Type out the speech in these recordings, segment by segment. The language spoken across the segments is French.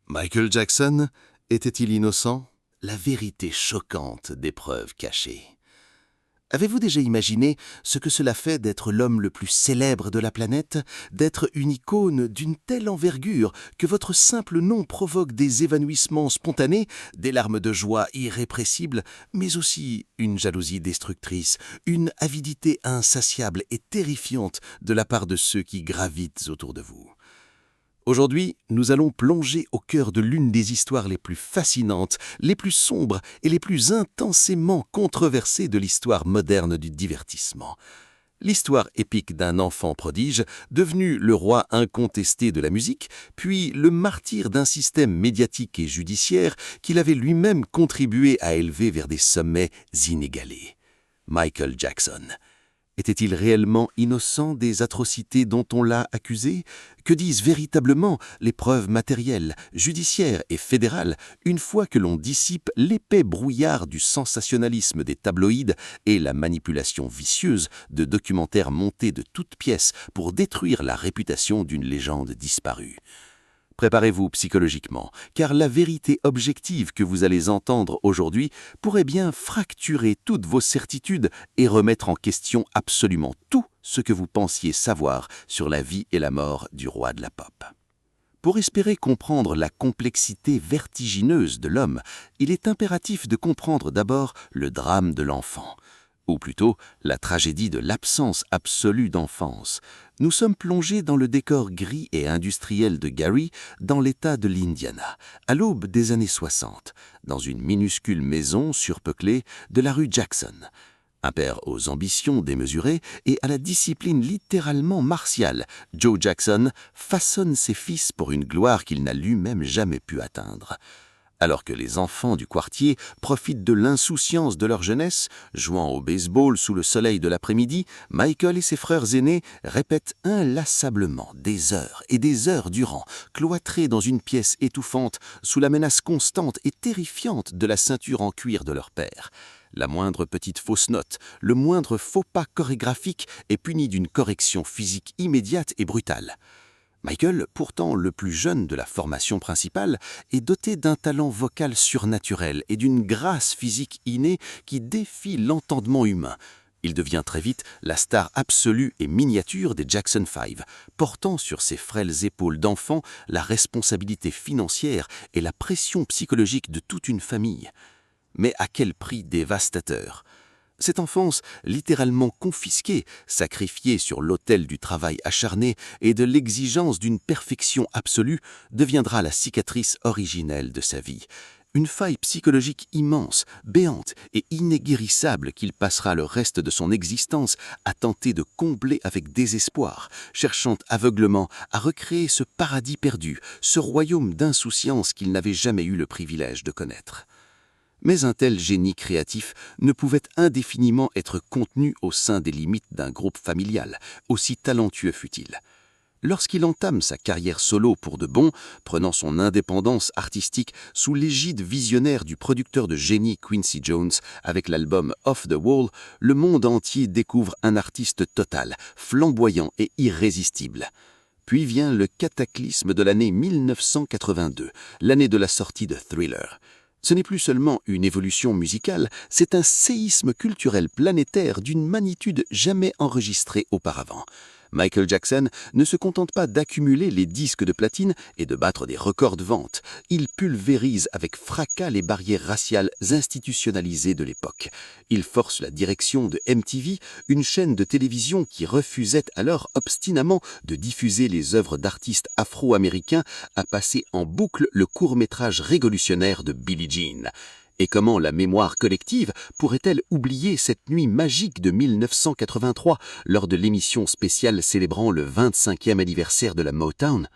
Michael Jackson était-il innocent? La vérité choquante des preuves cachées. Avez-vous déjà imaginé ce que cela fait d'être l'homme le plus célèbre de la planète, d'être une icône d'une telle envergure que votre simple nom provoque des évanouissements spontanés, des larmes de joie irrépressibles, mais aussi une jalousie destructrice, une avidité insatiable et terrifiante de la part de ceux qui gravitent autour de vous? Aujourd'hui, nous allons plonger au cœur de l'une des histoires les plus fascinantes, les plus sombres et les plus intensément controversées de l'histoire moderne du divertissement. L'histoire épique d'un enfant prodige, devenu le roi incontesté de la musique, puis le martyr d'un système médiatique et judiciaire qu'il avait lui-même contribué à élever vers des sommets inégalés. Michael Jackson. Était-il réellement innocent des atrocités dont on l'a accusé? Que disent véritablement les preuves matérielles, judiciaires et fédérales une fois que l'on dissipe l'épais brouillard du sensationnalisme des tabloïds et la manipulation vicieuse de documentaires montés de toutes pièces pour détruire la réputation d'une légende disparue? Préparez-vous psychologiquement, car la vérité objective que vous allez entendre aujourd'hui pourrait bien fracturer toutes vos certitudes et remettre en question absolument tout ce que vous pensiez savoir sur la vie et la mort du roi de la pop. Pour espérer comprendre la complexité vertigineuse de l'homme, il est impératif de comprendre d'abord le drame de l'enfant, ou plutôt la tragédie de l'absence absolue d'enfance. Nous sommes plongés dans le décor gris et industriel de Gary, dans l'État de l'Indiana, à l'aube des années 60, dans une minuscule maison surpeuplée de la rue Jackson. Un père aux ambitions démesurées et à la discipline littéralement martiale, Joe Jackson façonne ses fils pour une gloire qu'il n'a lui-même jamais pu atteindre. Alors que les enfants du quartier profitent de l'insouciance de leur jeunesse, jouant au baseball sous le soleil de l'après-midi, Michael et ses frères aînés répètent inlassablement des heures et des heures durant, cloîtrés dans une pièce étouffante sous la menace constante et terrifiante de la ceinture en cuir de leur père. La moindre petite fausse note, le moindre faux pas chorégraphique est puni d'une correction physique immédiate et brutale. Michael, pourtant le plus jeune de la formation principale, est doté d'un talent vocal surnaturel et d'une grâce physique innée qui défie l'entendement humain. Il devient très vite la star absolue et miniature des Jackson 5, portant sur ses frêles épaules d'enfant la responsabilité financière et la pression psychologique de toute une famille. Mais à quel prix dévastateur! Cette enfance, littéralement confisquée, sacrifiée sur l'autel du travail acharné et de l'exigence d'une perfection absolue, deviendra la cicatrice originelle de sa vie. Une faille psychologique immense, béante et inéguérissable qu'il passera le reste de son existence à tenter de combler avec désespoir, cherchant aveuglement à recréer ce paradis perdu, ce royaume d'insouciance qu'il n'avait jamais eu le privilège de connaître. Mais un tel génie créatif ne pouvait indéfiniment être contenu au sein des limites d'un groupe familial, aussi talentueux fût-il. Lorsqu'il entame sa carrière solo pour de bon, prenant son indépendance artistique sous l'égide visionnaire du producteur de génie Quincy Jones avec l'album Off the Wall, le monde entier découvre un artiste total, flamboyant et irrésistible. Puis vient le cataclysme de l'année 1982, l'année de la sortie de Thriller. Ce n'est plus seulement une évolution musicale, c'est un séisme culturel planétaire d'une magnitude jamais enregistrée auparavant. Michael Jackson ne se contente pas d'accumuler les disques de platine et de battre des records de vente. Il pulvérise avec fracas les barrières raciales institutionnalisées de l'époque. Il force la direction de MTV, une chaîne de télévision qui refusait alors obstinément de diffuser les œuvres d'artistes afro-américains, à passer en boucle le court-métrage révolutionnaire de Billie Jean. Et comment la mémoire collective pourrait-elle oublier cette nuit magique de 1983 lors de l'émission spéciale célébrant le 25e anniversaire de la Motown?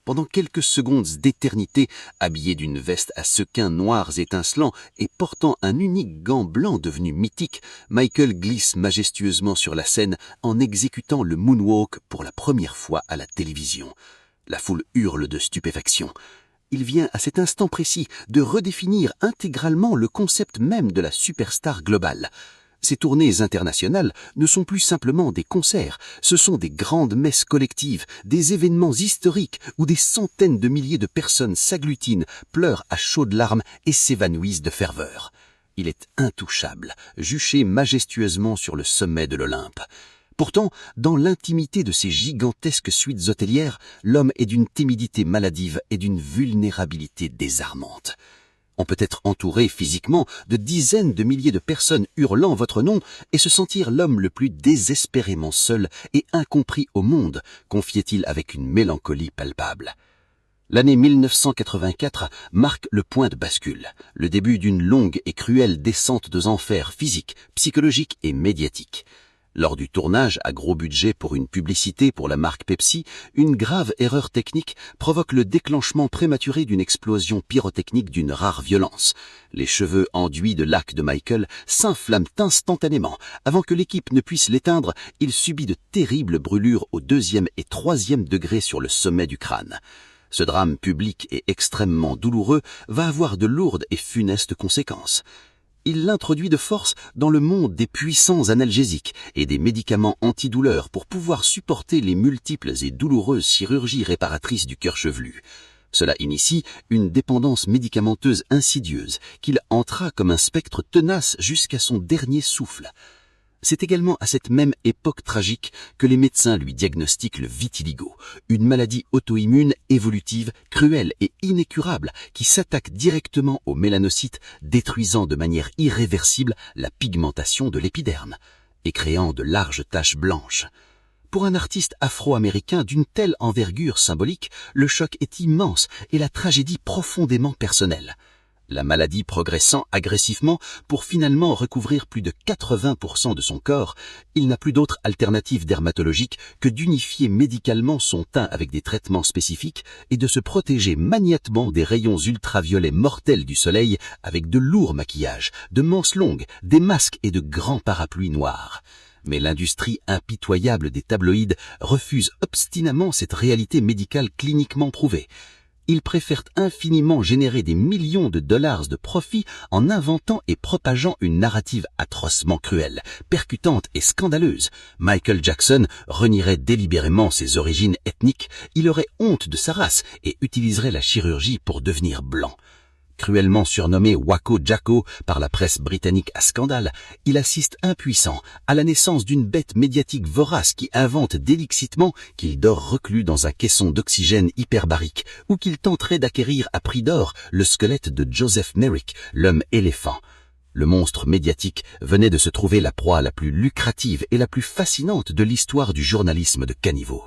Pendant quelques secondes d'éternité, habillé d'une veste à sequins noirs étincelants et portant un unique gant blanc devenu mythique, Michael glisse majestueusement sur la scène en exécutant le moonwalk pour la première fois à la télévision. La foule hurle de stupéfaction. Il vient à cet instant précis de redéfinir intégralement le concept même de la superstar globale. Ces tournées internationales ne sont plus simplement des concerts, ce sont des grandes messes collectives, des événements historiques où des centaines de milliers de personnes s'agglutinent, pleurent à chaudes larmes et s'évanouissent de ferveur. Il est intouchable, juché majestueusement sur le sommet de l'Olympe. Pourtant, dans l'intimité de ces gigantesques suites hôtelières, l'homme est d'une timidité maladive et d'une vulnérabilité désarmante. On peut être entouré physiquement de dizaines de milliers de personnes hurlant votre nom et se sentir l'homme le plus désespérément seul et incompris au monde, confiait-il avec une mélancolie palpable. L'année 1984 marque le point de bascule, le début d'une longue et cruelle descente aux enfers physiques, psychologiques et médiatiques. Lors du tournage à gros budget pour une publicité pour la marque Pepsi, une grave erreur technique provoque le déclenchement prématuré d'une explosion pyrotechnique d'une rare violence. Les cheveux enduits de laque de Michael s'inflamment instantanément. Avant que l'équipe ne puisse l'éteindre, il subit de terribles brûlures au 2e et 3e degré sur le sommet du crâne. Ce drame public et extrêmement douloureux va avoir de lourdes et funestes conséquences. Il l'introduit de force dans le monde des puissants analgésiques et des médicaments antidouleurs pour pouvoir supporter les multiples et douloureuses chirurgies réparatrices du cœur chevelu. Cela initie une dépendance médicamenteuse insidieuse qu'il entra comme un spectre tenace jusqu'à son dernier souffle. C'est également à cette même époque tragique que les médecins lui diagnostiquent le vitiligo, une maladie auto-immune évolutive, cruelle et inécurable qui s'attaque directement aux mélanocytes, détruisant de manière irréversible la pigmentation de l'épiderme et créant de larges taches blanches. Pour un artiste afro-américain d'une telle envergure symbolique, le choc est immense et la tragédie profondément personnelle. La maladie progressant agressivement pour finalement recouvrir plus de 80% de son corps, il n'a plus d'autre alternative dermatologique que d'unifier médicalement son teint avec des traitements spécifiques et de se protéger maniaquement des rayons ultraviolets mortels du soleil avec de lourds maquillages, de manches longues, des masques et de grands parapluies noirs. Mais l'industrie impitoyable des tabloïds refuse obstinément cette réalité médicale cliniquement prouvée. Ils préfèrent infiniment générer des millions de dollars de profit en inventant et propageant une narrative atrocement cruelle, percutante et scandaleuse. Michael Jackson renierait délibérément ses origines ethniques, il aurait honte de sa race et utiliserait la chirurgie pour devenir blanc. Cruellement surnommé Wacko Jacko par la presse britannique à scandale, il assiste impuissant à la naissance d'une bête médiatique vorace qui invente délixitement qu'il dort reclus dans un caisson d'oxygène hyperbarique ou qu'il tenterait d'acquérir à prix d'or le squelette de Joseph Merrick, l'homme éléphant. Le monstre médiatique venait de se trouver la proie la plus lucrative et la plus fascinante de l'histoire du journalisme de caniveau.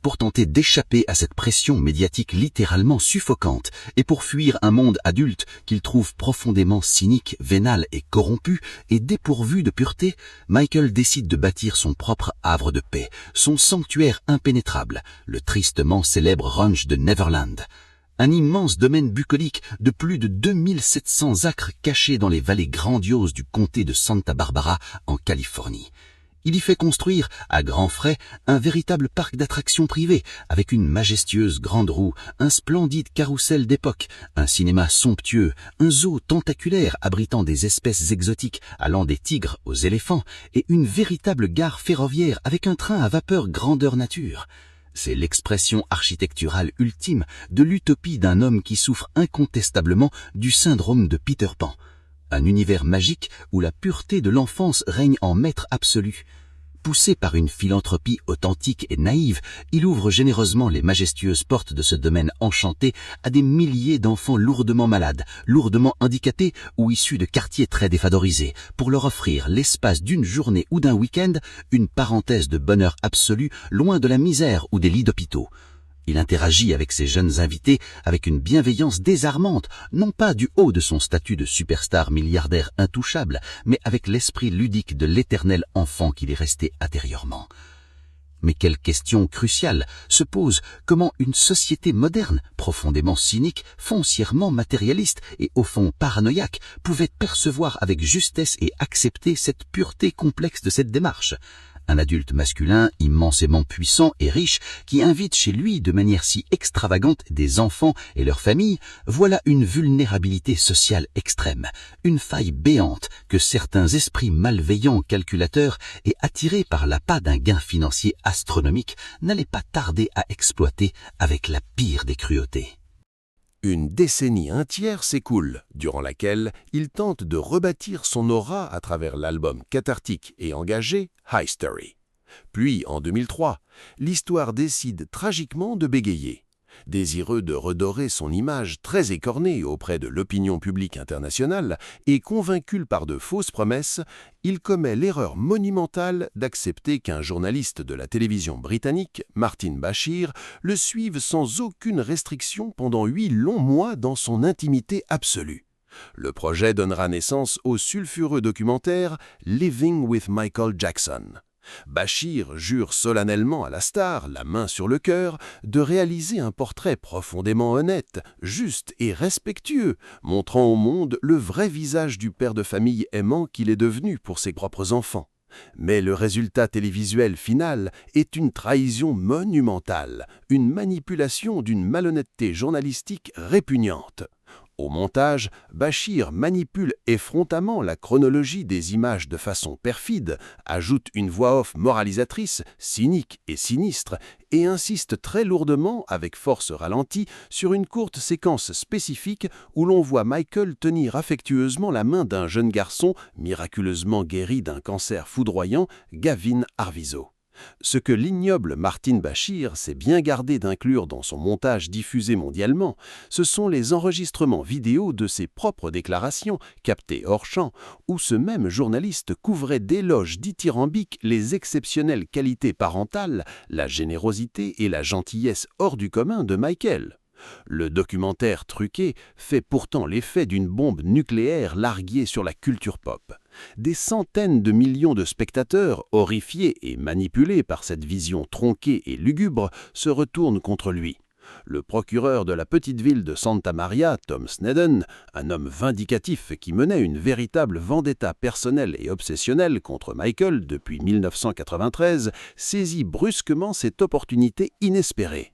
Pour tenter d'échapper à cette pression médiatique littéralement suffocante et pour fuir un monde adulte qu'il trouve profondément cynique, vénal et corrompu et dépourvu de pureté, Michael décide de bâtir son propre havre de paix, son sanctuaire impénétrable, le tristement célèbre ranch de Neverland. Un immense domaine bucolique de plus de 2700 acres caché dans les vallées grandioses du comté de Santa Barbara en Californie. Il y fait construire, à grands frais, un véritable parc d'attractions privées, avec une majestueuse grande roue, un splendide carrousel d'époque, un cinéma somptueux, un zoo tentaculaire abritant des espèces exotiques allant des tigres aux éléphants, et une véritable gare ferroviaire avec un train à vapeur grandeur nature. C'est l'expression architecturale ultime de l'utopie d'un homme qui souffre incontestablement du syndrome de Peter Pan. Un univers magique où la pureté de l'enfance règne en maître absolu. Poussé par une philanthropie authentique et naïve, il ouvre généreusement les majestueuses portes de ce domaine enchanté à des milliers d'enfants lourdement malades, lourdement handicapés ou issus de quartiers très défavorisés, pour leur offrir l'espace d'une journée ou d'un week-end, une parenthèse de bonheur absolu, loin de la misère ou des lits d'hôpitaux. Il interagit avec ses jeunes invités avec une bienveillance désarmante, non pas du haut de son statut de superstar milliardaire intouchable, mais avec l'esprit ludique de l'éternel enfant qu'il est resté intérieurement. Mais quelle question cruciale se pose: comment une société moderne, profondément cynique, foncièrement matérialiste et au fond paranoïaque, pouvait percevoir avec justesse et accepter cette pureté complexe de cette démarche? Un adulte masculin immensément puissant et riche qui invite chez lui de manière si extravagante des enfants et leurs familles, voilà une vulnérabilité sociale extrême, une faille béante que certains esprits malveillants calculateurs et attirés par l'appât d'un gain financier astronomique n'allaient pas tarder à exploiter avec la pire des cruautés. Une décennie entière s'écoule, durant laquelle il tente de rebâtir son aura à travers l'album cathartique et engagé High Story. Puis, en 2003, l'histoire décide tragiquement de bégayer. Désireux de redorer son image très écornée auprès de l'opinion publique internationale et convaincu par de fausses promesses, il commet l'erreur monumentale d'accepter qu'un journaliste de la télévision britannique, Martin Bashir, le suive sans aucune restriction pendant 8 longs mois dans son intimité absolue. Le projet donnera naissance au sulfureux documentaire Living with Michael Jackson. Bashir jure solennellement à la star, la main sur le cœur, de réaliser un portrait profondément honnête, juste et respectueux, montrant au monde le vrai visage du père de famille aimant qu'il est devenu pour ses propres enfants. Mais le résultat télévisuel final est une trahison monumentale, une manipulation d'une malhonnêteté journalistique répugnante. Au montage, Bashir manipule effrontamment la chronologie des images de façon perfide, ajoute une voix off moralisatrice, cynique et sinistre, et insiste très lourdement, avec force ralentie, sur une courte séquence spécifique où l'on voit Michael tenir affectueusement la main d'un jeune garçon miraculeusement guéri d'un cancer foudroyant, Gavin Arvizo. Ce que l'ignoble Martin Bashir s'est bien gardé d'inclure dans son montage diffusé mondialement, ce sont les enregistrements vidéo de ses propres déclarations, captées hors champ, où ce même journaliste couvrait d'éloges dithyrambiques les exceptionnelles qualités parentales, la générosité et la gentillesse hors du commun de Michael. Le documentaire truqué fait pourtant l'effet d'une bombe nucléaire larguée sur la culture pop. Des centaines de millions de spectateurs, horrifiés et manipulés par cette vision tronquée et lugubre, se retournent contre lui. Le procureur de la petite ville de Santa Maria, Tom Snedden, un homme vindicatif qui menait une véritable vendetta personnelle et obsessionnelle contre Michael depuis 1993, saisit brusquement cette opportunité inespérée.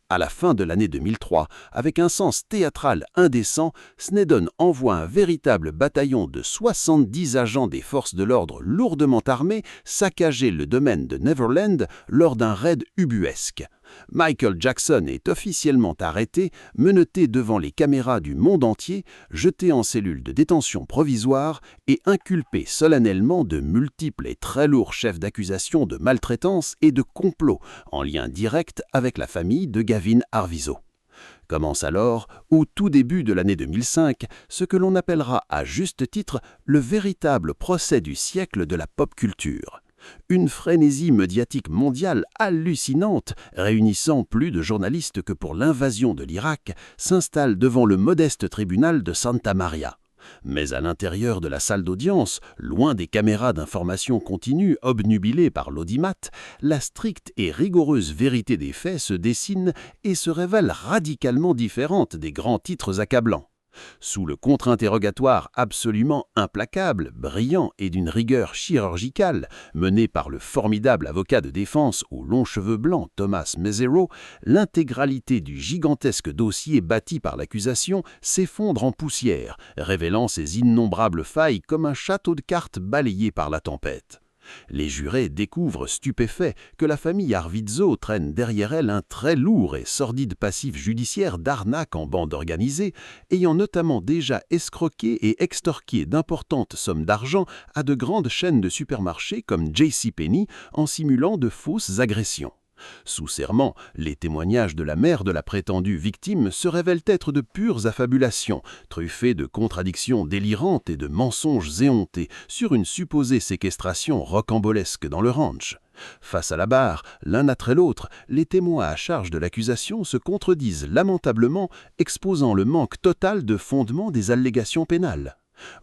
À la fin de l'année 2003, avec un sens théâtral indécent, Snedden envoie un véritable bataillon de 70 agents des forces de l'ordre lourdement armés saccager le domaine de Neverland lors d'un raid ubuesque. Michael Jackson est officiellement arrêté, menotté devant les caméras du monde entier, jeté en cellule de détention provisoire et inculpé solennellement de multiples et très lourds chefs d'accusation de maltraitance et de complot, en lien direct avec la famille de Gavin Arvizo. Commence alors, au tout début de l'année 2005, ce que l'on appellera à juste titre le véritable procès du siècle de la pop culture. Une frénésie médiatique mondiale hallucinante, réunissant plus de journalistes que pour l'invasion de l'Irak, s'installe devant le modeste tribunal de Santa Maria. Mais à l'intérieur de la salle d'audience, loin des caméras d'information continue obnubilées par l'audimat, la stricte et rigoureuse vérité des faits se dessine et se révèle radicalement différente des grands titres accablants. Sous le contre-interrogatoire absolument implacable, brillant et d'une rigueur chirurgicale, mené par le formidable avocat de défense aux longs cheveux blancs Thomas Mezzero, l'intégralité du gigantesque dossier bâti par l'accusation s'effondre en poussière, révélant ses innombrables failles comme un château de cartes balayé par la tempête. Les jurés découvrent stupéfaits que la famille Arvizo traîne derrière elle un très lourd et sordide passif judiciaire d'arnaque en bande organisée, ayant notamment déjà escroqué et extorqué d'importantes sommes d'argent à de grandes chaînes de supermarchés comme JCPenney en simulant de fausses agressions. Sous serment, les témoignages de la mère de la prétendue victime se révèlent être de pures affabulations, truffées de contradictions délirantes et de mensonges éhontés sur une supposée séquestration rocambolesque dans le ranch. Face à la barre, l'un après l'autre, les témoins à charge de l'accusation se contredisent lamentablement, exposant le manque total de fondement des allégations pénales.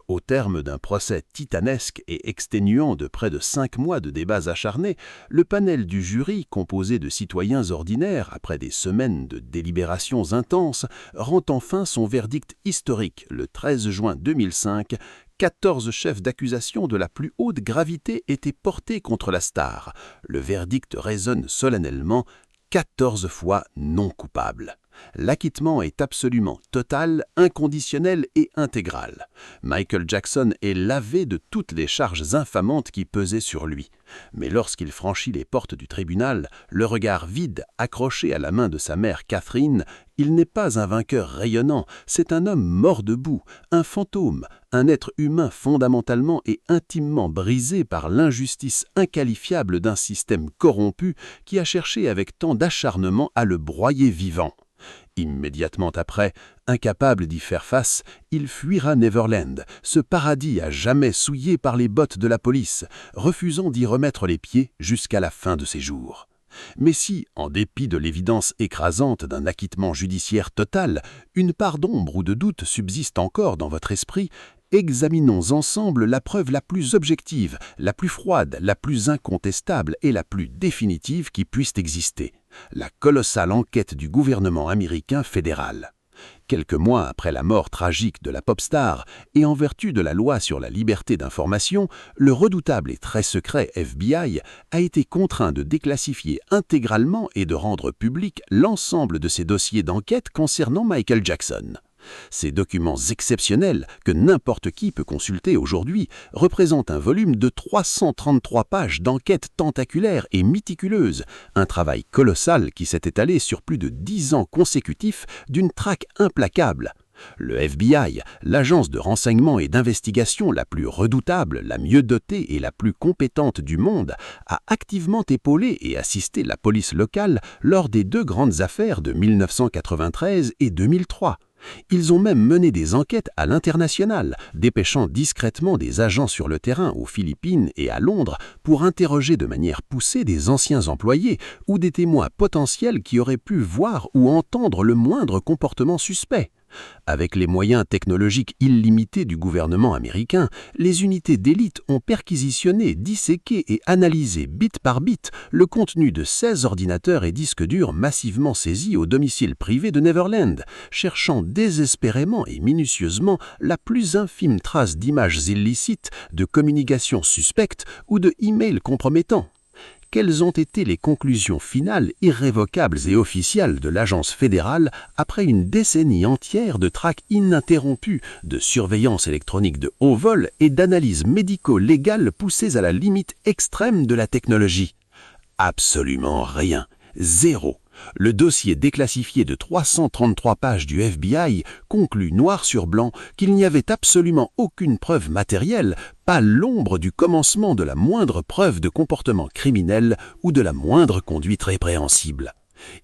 Au terme d'un procès titanesque et exténuant de près de 5 mois de débats acharnés, le panel du jury, composé de citoyens ordinaires après des semaines de délibérations intenses, rend enfin son verdict historique le 13 juin 2005, 14 chefs d'accusation de la plus haute gravité étaient portés contre la star. Le verdict résonne solennellement, 14 fois non coupable. L'acquittement est absolument total, inconditionnel et intégral. Michael Jackson est lavé de toutes les charges infamantes qui pesaient sur lui. Mais lorsqu'il franchit les portes du tribunal, le regard vide, accroché à la main de sa mère Catherine, il n'est pas un vainqueur rayonnant, c'est un homme mort debout, un fantôme, un être humain fondamentalement et intimement brisé par l'injustice inqualifiable d'un système corrompu qui a cherché avec tant d'acharnement à le broyer vivant. Immédiatement après, incapable d'y faire face, il fuira Neverland, ce paradis à jamais souillé par les bottes de la police, refusant d'y remettre les pieds jusqu'à la fin de ses jours. Mais si, en dépit de l'évidence écrasante d'un acquittement judiciaire total, une part d'ombre ou de doute subsiste encore dans votre esprit, examinons ensemble la preuve la plus objective, la plus froide, la plus incontestable et la plus définitive qui puisse exister, la colossale enquête du gouvernement américain fédéral. Quelques mois après la mort tragique de la pop star, et en vertu de la loi sur la liberté d'information, le redoutable et très secret FBI a été contraint de déclassifier intégralement et de rendre public l'ensemble de ses dossiers d'enquête concernant Michael Jackson. Ces documents exceptionnels, que n'importe qui peut consulter aujourd'hui, représentent un volume de 333 pages d'enquête tentaculaire et méticuleuse, un travail colossal qui s'est étalé sur plus de 10 ans consécutifs d'une traque implacable. Le FBI, l'agence de renseignement et d'investigation la plus redoutable, la mieux dotée et la plus compétente du monde, a activement épaulé et assisté la police locale lors des deux grandes affaires de 1993 et 2003. Ils ont même mené des enquêtes à l'international, dépêchant discrètement des agents sur le terrain aux Philippines et à Londres pour interroger de manière poussée des anciens employés ou des témoins potentiels qui auraient pu voir ou entendre le moindre comportement suspect. Avec les moyens technologiques illimités du gouvernement américain, les unités d'élite ont perquisitionné, disséqué et analysé bit par bit le contenu de 16 ordinateurs et disques durs massivement saisis au domicile privé de Neverland, cherchant désespérément et minutieusement la plus infime trace d'images illicites, de communications suspectes ou de e-mails compromettants. Quelles ont été les conclusions finales irrévocables et officielles de l'agence fédérale après une décennie entière de traques ininterrompues, de surveillance électronique de haut vol et d'analyses médico-légales poussées à la limite extrême de la technologie? Absolument rien. Zéro. Le dossier déclassifié de 333 pages du FBI conclut noir sur blanc qu'il n'y avait absolument aucune preuve matérielle, pas l'ombre du commencement de la moindre preuve de comportement criminel ou de la moindre conduite répréhensible.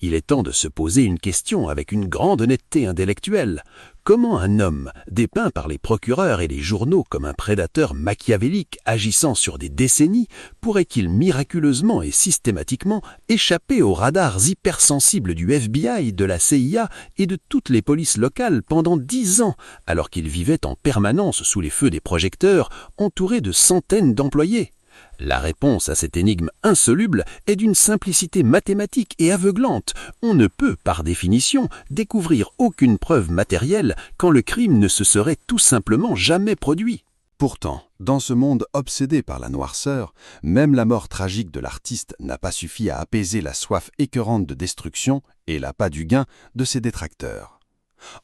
Il est temps de se poser une question avec une grande honnêteté intellectuelle. Comment un homme, dépeint par les procureurs et les journaux comme un prédateur machiavélique agissant sur des décennies, pourrait-il miraculeusement et systématiquement échapper aux radars hypersensibles du FBI, de la CIA et de toutes les polices locales pendant 10 ans, alors qu'il vivait en permanence sous les feux des projecteurs, entouré de centaines d'employés? La réponse à cette énigme insoluble est d'une simplicité mathématique et aveuglante. On ne peut, par définition, découvrir aucune preuve matérielle quand le crime ne se serait tout simplement jamais produit. Pourtant, dans ce monde obsédé par la noirceur, même la mort tragique de l'artiste n'a pas suffi à apaiser la soif écœurante de destruction et l'appât du gain de ses détracteurs.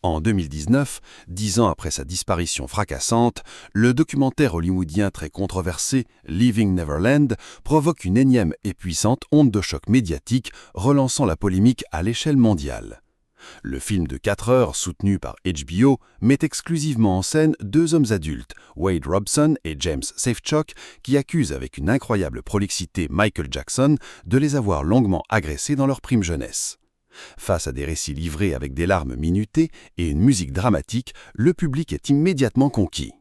En 2019, 10 ans après sa disparition fracassante, le documentaire hollywoodien très controversé Leaving Neverland provoque une énième et puissante onde de choc médiatique relançant la polémique à l'échelle mondiale. Le film de 4 heures, soutenu par HBO, met exclusivement en scène 2 hommes adultes, Wade Robson et James Safechuck, qui accusent avec une incroyable prolixité Michael Jackson de les avoir longuement agressés dans leur prime jeunesse. Face à des récits livrés avec des larmes minutées et une musique dramatique, le public est immédiatement conquis.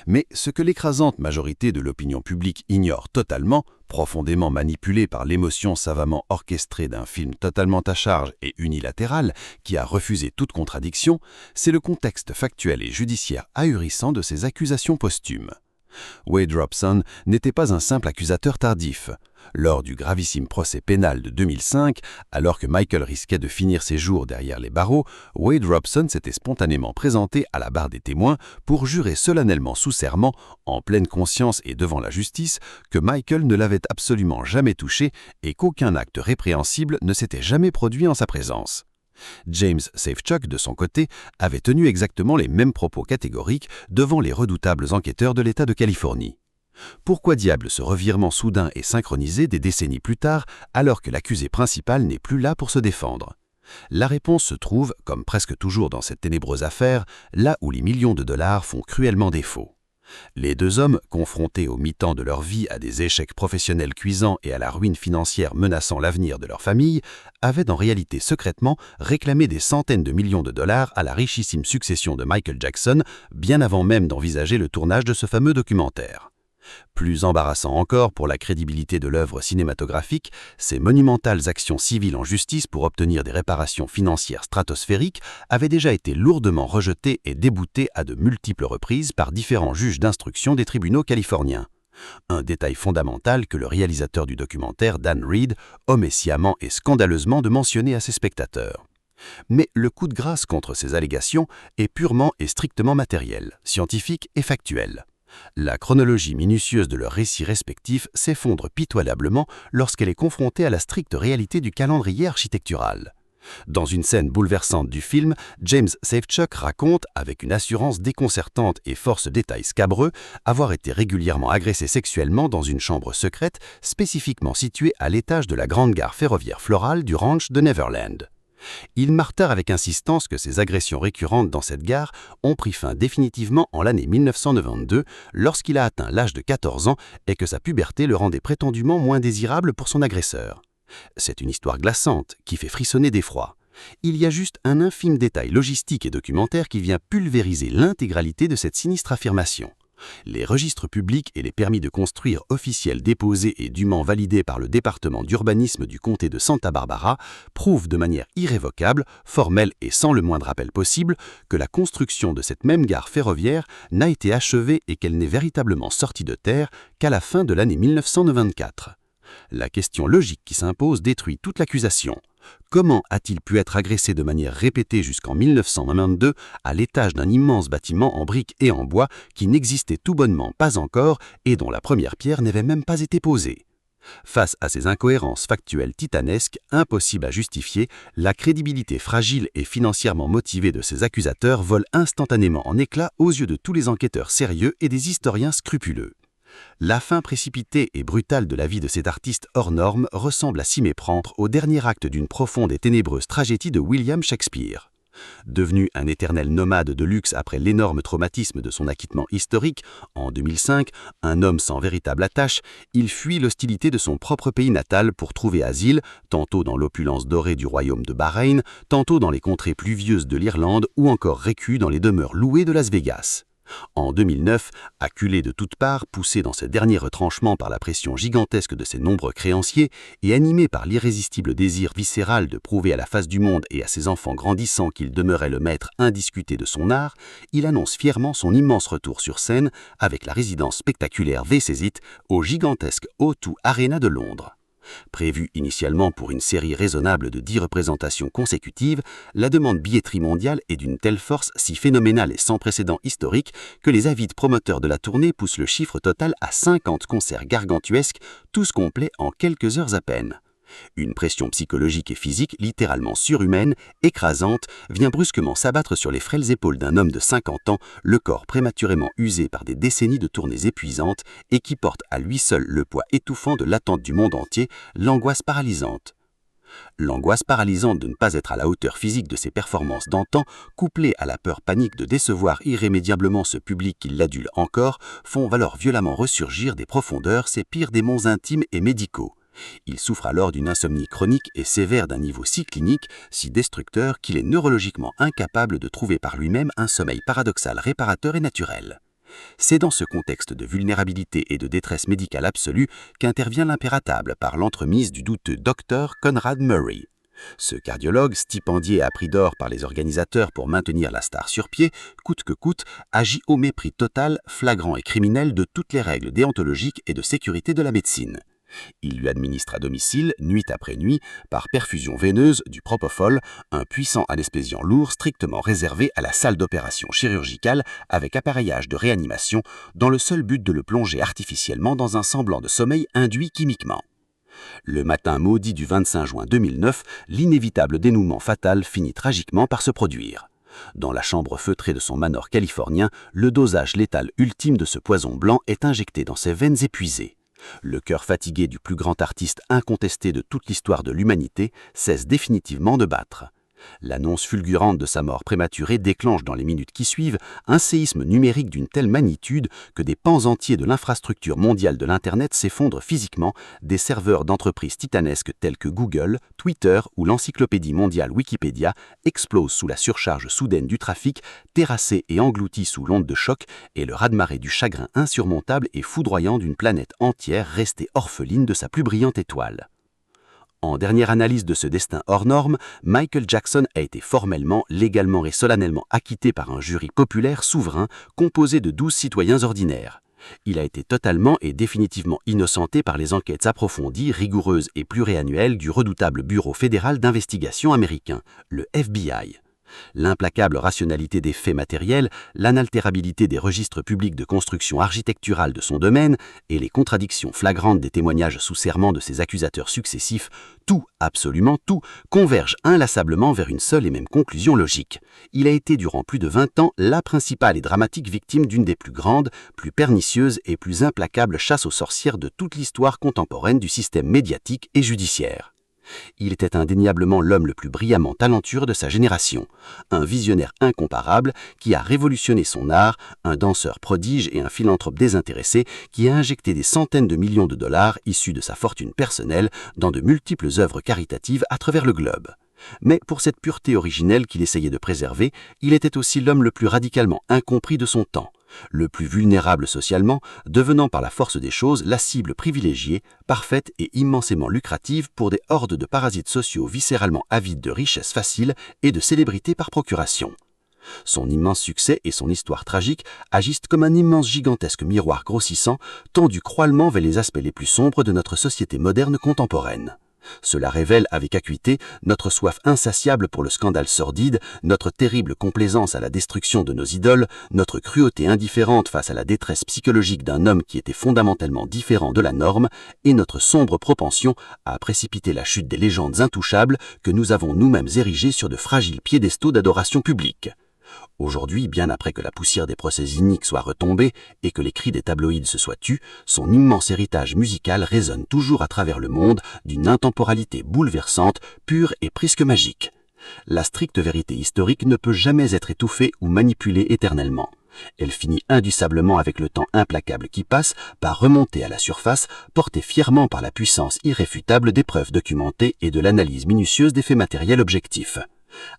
Mais ce que l'écrasante majorité de l'opinion publique ignore totalement, profondément manipulée par l'émotion savamment orchestrée d'un film totalement à charge et unilatéral qui a refusé toute contradiction, c'est le contexte factuel et judiciaire ahurissant de ces accusations posthumes. Wade Robson n'était pas un simple accusateur tardif. Lors du gravissime procès pénal de 2005, alors que Michael risquait de finir ses jours derrière les barreaux, Wade Robson s'était spontanément présenté à la barre des témoins pour jurer solennellement sous serment, en pleine conscience et devant la justice, que Michael ne l'avait absolument jamais touché et qu'aucun acte répréhensible ne s'était jamais produit en sa présence. James Safechuck, de son côté, avait tenu exactement les mêmes propos catégoriques devant les redoutables enquêteurs de l'État de Californie. Pourquoi diable ce revirement soudain et synchronisé des décennies plus tard, alors que l'accusé principal n'est plus là pour se défendre? La réponse se trouve, comme presque toujours dans cette ténébreuse affaire, là où les millions de dollars font cruellement défaut. Les deux hommes, confrontés au mi-temps de leur vie à des échecs professionnels cuisants et à la ruine financière menaçant l'avenir de leur famille, avaient en réalité secrètement réclamé des centaines de millions de dollars à la richissime succession de Michael Jackson, bien avant même d'envisager le tournage de ce fameux documentaire. Plus embarrassant encore pour la crédibilité de l'œuvre cinématographique, ces monumentales actions civiles en justice pour obtenir des réparations financières stratosphériques avaient déjà été lourdement rejetées et déboutées à de multiples reprises par différents juges d'instruction des tribunaux californiens. Un détail fondamental que le réalisateur du documentaire, Dan Reed, omet sciemment et scandaleusement de mentionner à ses spectateurs. Mais le coup de grâce contre ces allégations est purement et strictement matériel, scientifique et factuel. La chronologie minutieuse de leurs récits respectifs s'effondre pitoyablement lorsqu'elle est confrontée à la stricte réalité du calendrier architectural. Dans une scène bouleversante du film, James Safechuck raconte, avec une assurance déconcertante et force détails scabreux, avoir été régulièrement agressé sexuellement dans une chambre secrète spécifiquement située à l'étage de la grande gare ferroviaire florale du ranch de Neverland. Il martère avec insistance que ces agressions récurrentes dans cette gare ont pris fin définitivement en l'année 1992 lorsqu'il a atteint l'âge de 14 ans et que sa puberté le rendait prétendument moins désirable pour son agresseur. C'est une histoire glaçante qui fait frissonner d'effroi. Il y a juste un infime détail logistique et documentaire qui vient pulvériser l'intégralité de cette sinistre affirmation. Les registres publics et les permis de construire officiels déposés et dûment validés par le département d'urbanisme du comté de Santa Barbara prouvent de manière irrévocable, formelle et sans le moindre appel possible, que la construction de cette même gare ferroviaire n'a été achevée et qu'elle n'est véritablement sortie de terre qu'à la fin de l'année 1994. La question logique qui s'impose détruit toute l'accusation. Comment a-t-il pu être agressé de manière répétée jusqu'en 1992 à l'étage d'un immense bâtiment en briques et en bois qui n'existait tout bonnement pas encore et dont la première pierre n'avait même pas été posée? Face à ces incohérences factuelles titanesques, impossibles à justifier, la crédibilité fragile et financièrement motivée de ces accusateurs vole instantanément en éclats aux yeux de tous les enquêteurs sérieux et des historiens scrupuleux. La fin précipitée et brutale de la vie de cet artiste hors norme ressemble à s'y méprendre au dernier acte d'une profonde et ténébreuse tragédie de William Shakespeare. Devenu un éternel nomade de luxe après l'énorme traumatisme de son acquittement historique, en 2005, un homme sans véritable attache, il fuit l'hostilité de son propre pays natal pour trouver asile, tantôt dans l'opulence dorée du royaume de Bahreïn, tantôt dans les contrées pluvieuses de l'Irlande ou encore récu dans les demeures louées de Las Vegas. En 2009, acculé de toutes parts, poussé dans ses derniers retranchements par la pression gigantesque de ses nombreux créanciers et animé par l'irrésistible désir viscéral de prouver à la face du monde et à ses enfants grandissants qu'il demeurait le maître indiscuté de son art, il annonce fièrement son immense retour sur scène avec la résidence spectaculaire V-Césit au gigantesque O2 Arena de Londres. Prévue initialement pour une série raisonnable de 10 représentations consécutives, la demande billetterie mondiale est d'une telle force si phénoménale et sans précédent historique que les avides promoteurs de la tournée poussent le chiffre total à 50 concerts gargantuesques, tous complets en quelques heures à peine. Une pression psychologique et physique littéralement surhumaine, écrasante, vient brusquement s'abattre sur les frêles épaules d'un homme de 50 ans, le corps prématurément usé par des décennies de tournées épuisantes et qui porte à lui seul le poids étouffant de l'attente du monde entier, l'angoisse paralysante. L'angoisse paralysante de ne pas être à la hauteur physique de ses performances d'antan, couplée à la peur panique de décevoir irrémédiablement ce public qui l'adule encore, font alors violemment ressurgir des profondeurs ses pires démons intimes et médicaux. Il souffre alors d'une insomnie chronique et sévère d'un niveau si clinique, si destructeur qu'il est neurologiquement incapable de trouver par lui-même un sommeil paradoxal réparateur et naturel. C'est dans ce contexte de vulnérabilité et de détresse médicale absolue qu'intervient l'impératable par l'entremise du douteux docteur Conrad Murray. Ce cardiologue, stipendié à prix d'or par les organisateurs pour maintenir la star sur pied, coûte que coûte, agit au mépris total, flagrant et criminel de toutes les règles déontologiques et de sécurité de la médecine. Il lui administre à domicile, nuit après nuit, par perfusion veineuse, du propofol, un puissant anesthésiant lourd strictement réservé à la salle d'opération chirurgicale avec appareillage de réanimation dans le seul but de le plonger artificiellement dans un semblant de sommeil induit chimiquement. Le matin maudit du 25 juin 2009, l'inévitable dénouement fatal finit tragiquement par se produire. Dans la chambre feutrée de son manor californien, le dosage létal ultime de ce poison blanc est injecté dans ses veines épuisées. Le cœur fatigué du plus grand artiste incontesté de toute l'histoire de l'humanité cesse définitivement de battre. L'annonce fulgurante de sa mort prématurée déclenche dans les minutes qui suivent un séisme numérique d'une telle magnitude que des pans entiers de l'infrastructure mondiale de l'Internet s'effondrent physiquement, des serveurs d'entreprises titanesques tels que Google, Twitter ou l'encyclopédie mondiale Wikipédia explosent sous la surcharge soudaine du trafic, terrassés et engloutis sous l'onde de choc et le raz-de-marée du chagrin insurmontable et foudroyant d'une planète entière restée orpheline de sa plus brillante étoile. En dernière analyse de ce destin hors norme, Michael Jackson a été formellement, légalement et solennellement acquitté par un jury populaire souverain composé de 12 citoyens ordinaires. Il a été totalement et définitivement innocenté par les enquêtes approfondies, rigoureuses et pluriannuelles du redoutable Bureau fédéral d'investigation américain, le FBI. L'implacable rationalité des faits matériels, l'inaltérabilité des registres publics de construction architecturale de son domaine et les contradictions flagrantes des témoignages sous serment de ses accusateurs successifs, tout, absolument tout, converge inlassablement vers une seule et même conclusion logique. Il a été durant plus de 20 ans la principale et dramatique victime d'une des plus grandes, plus pernicieuses et plus implacables chasses aux sorcières de toute l'histoire contemporaine du système médiatique et judiciaire. Il était indéniablement l'homme le plus brillamment talentueux de sa génération, un visionnaire incomparable qui a révolutionné son art, un danseur prodige et un philanthrope désintéressé qui a injecté des centaines de millions de dollars issus de sa fortune personnelle dans de multiples œuvres caritatives à travers le globe. Mais pour cette pureté originelle qu'il essayait de préserver, il était aussi l'homme le plus radicalement incompris de son temps, le plus vulnérable socialement, devenant par la force des choses la cible privilégiée, parfaite et immensément lucrative pour des hordes de parasites sociaux viscéralement avides de richesses faciles et de célébrité par procuration. Son immense succès et son histoire tragique agissent comme un immense gigantesque miroir grossissant, tendu croilement vers les aspects les plus sombres de notre société moderne contemporaine. Cela révèle avec acuité notre soif insatiable pour le scandale sordide, notre terrible complaisance à la destruction de nos idoles, notre cruauté indifférente face à la détresse psychologique d'un homme qui était fondamentalement différent de la norme, et notre sombre propension à précipiter la chute des légendes intouchables que nous avons nous-mêmes érigées sur de fragiles piédestaux d'adoration publique. Aujourd'hui, bien après que la poussière des procès iniques soit retombée et que les cris des tabloïds se soient tus, son immense héritage musical résonne toujours à travers le monde d'une intemporalité bouleversante, pure et presque magique. La stricte vérité historique ne peut jamais être étouffée ou manipulée éternellement. Elle finit indissablement avec le temps implacable qui passe par remonter à la surface, portée fièrement par la puissance irréfutable des preuves documentées et de l'analyse minutieuse des faits matériels objectifs.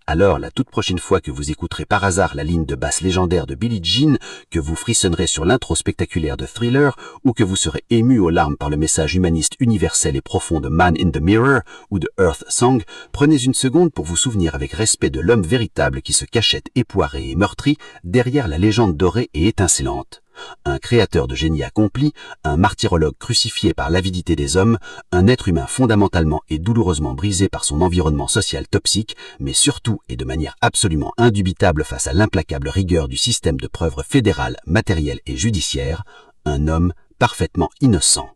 Alors, la toute prochaine fois que vous écouterez par hasard la ligne de basse légendaire de Billie Jean, que vous frissonnerez sur l'intro spectaculaire de Thriller, ou que vous serez ému aux larmes par le message humaniste universel et profond de Man in the Mirror ou de Earth Song, prenez une seconde pour vous souvenir avec respect de l'homme véritable qui se cachette époiré et meurtri derrière la légende dorée et étincelante. Un créateur de génie accompli, un martyrologue crucifié par l'avidité des hommes, un être humain fondamentalement et douloureusement brisé par son environnement social toxique, mais surtout et de manière absolument indubitable face à l'implacable rigueur du système de preuves fédéral, matériel et judiciaire, un homme parfaitement innocent.